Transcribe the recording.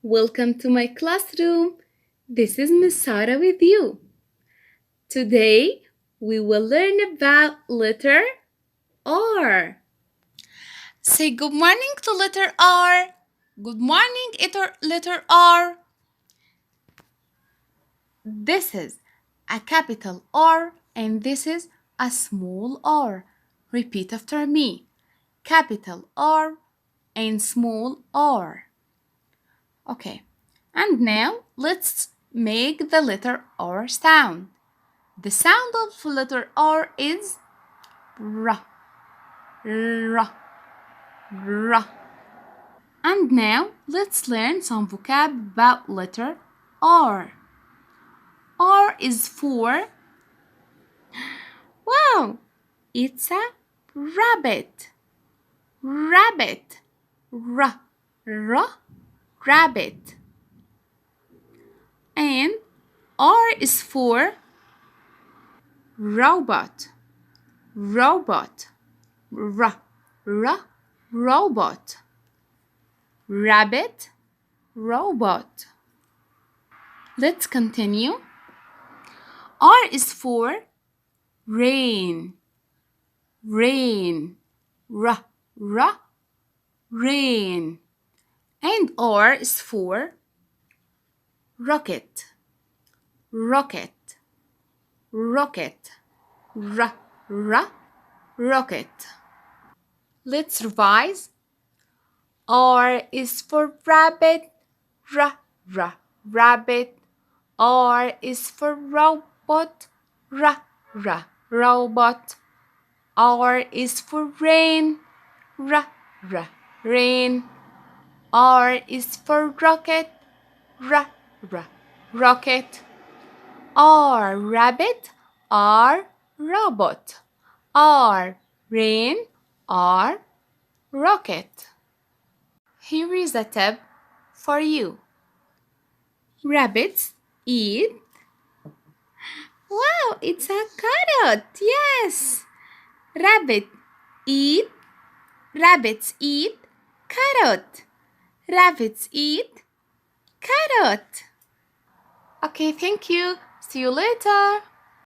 Welcome to my classroom. This is Miss Sarah with you. Today we will learn about letter R. Say good morning to letter R. Good morning, letter R. This is a capital R and this is a small r. Repeat after me. Capital R and small r. Okay, and now let's make the letter R sound. The sound of letter R is R, R, R. And now let's learn some vocab about letter R. R is for, wow, it's a rabbit. Rabbit. R, R, rabbit. And R is for robot. Robot. R, R, robot. Rabbit, robot. Let's continue. R is for rain. Rain. R, R, rain. And R is for rocket. Rocket. Rocket. R, R, rocket. Let's revise. R is for rabbit. R, R, rabbit. R is for robot. R, R, robot. R is for rain. R, R, rain. R is for rocket. R, R, rocket. R, rabbit. R, robot. R, rain. R, rocket. Here is a tip for you. Rabbits eat. Wow, it's a carrot. Yes. Rabbits eat carrot. Rabbits eat carrot. Okay, thank you. See you later.